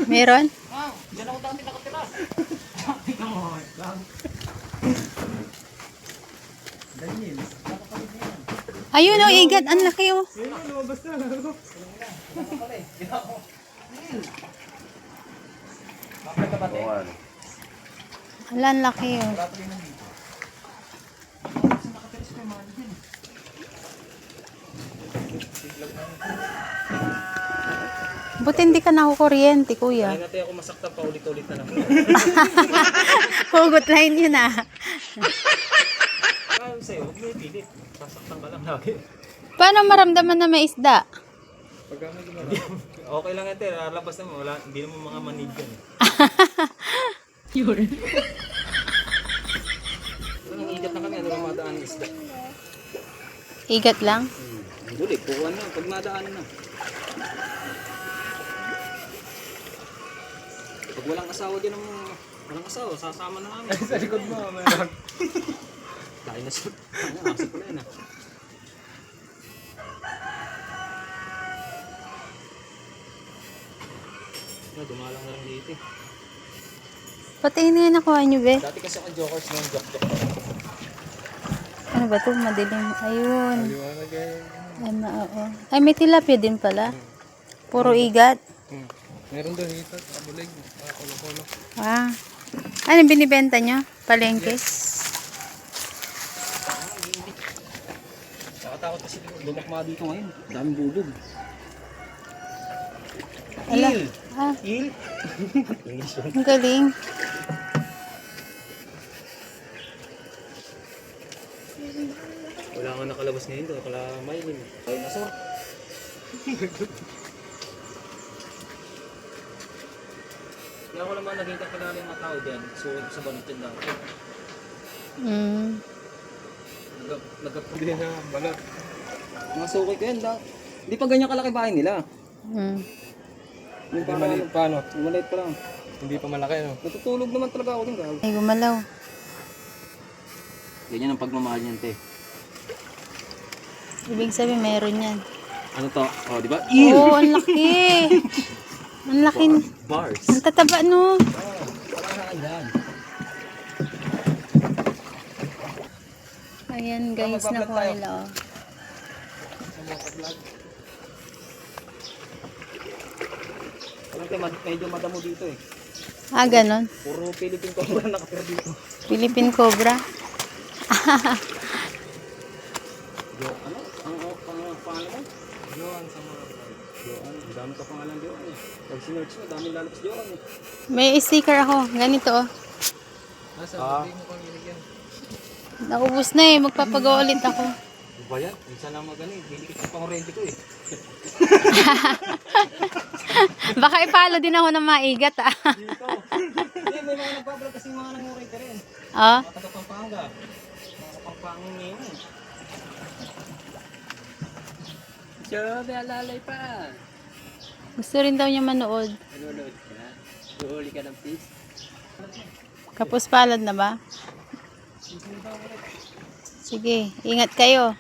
Meron? Diyan ako dati nakatira. Tingnan mo. Daniel. Ayun oh, igat. Ang laki oh. Lumabas na. Bakit ka ba, te? Ala, ang laki oh. Buti hindi ka nakukuryente, kuya. Kaya natin ako masaktan pa ulit-ulit na naman. Hugot line yun ah. Kaya sa'yo, huwag mo ipilit. Sasaktan ka lang lagi. Paano maramdaman na may isda? Okay lang ito, lalabas naman. Wala, hindi naman mga manig yan. Yun. Ang igat na kami, ano yung madaan ng isda? Igat lang? Bulik, kukuha na. Pag madaanan na. Pag walang asawa din ng walang asawa, sasama na namin. Sa likod mo, meron. Dahil na siya. Ano, kasi pala yun ah. Dumalang na lang dito eh. Pati na yan nakuha nyo, be. Dati kasi ako jokers ngayon, joke-joke. Ano ba ito? Madilim. Ayun. Liwanag eh. Ano, oo. Ay, may tilapia din pala. Puro igat. Meron doon hito, kabulig, kulo-kulo. Ah. Ano binibenta nyo? Palengke? Nakatakot kasi lumakma dito ngayon. Daming bubog. Ala. Il! Ah, Il? ang galing. Wala nga nakalabas ngayon doon. Kala Maylin. Dinosaur. Kaya ako naman naging kakilala yung mga tao dyan. So, sa balot yan lang. Hindi na, balat. Mga sukay ko yan. Hindi pa ganyan kalaki bahay nila. Mm. Yung Hindi maliit pa, no? Yung maliit pa lang. Hindi pa malaki, no? Natutulog naman talaga ako din. Ay, gumalaw. Ganyan ang pagmamahal niyan, te. Ibig sabihin, meron yan. Ano to? Oh, di ba? Oo, ang laki. Ang laki. Bars. Ang tataba, no? Ayan, guys, nakuha nila, oh. Medyo madamo dito eh. Ah, ganon. Puro Philippine Cobra nakatira dito. Philippine Cobra. Ano? Ang pangalan mo? Joan sa mga Joan. Ang dami ka pangalan Joan eh. Pag sinerch mo, daming lalabas Joan eh. May sticker ako. Ganito, oh. Nasa, hindi mo pang binigyan. Naubos na eh. Magpapagawa ulit ako. Ano ba yan? Minsan lang magano eh. Bili ko pang rente ko eh. Baka ipalo din ako ng maigat, ah. Dito. Hindi, may mga nagbablog kasi mga nangurente rin. Oh. Mga taga Pampanga. Mga Pampanga ngayon eh. Siya, may alalay pa. Gusto rin daw niya manood. Nanonood ka? Uhuli ka ng fish? Kapos palad na ba? Sige, ingat kayo.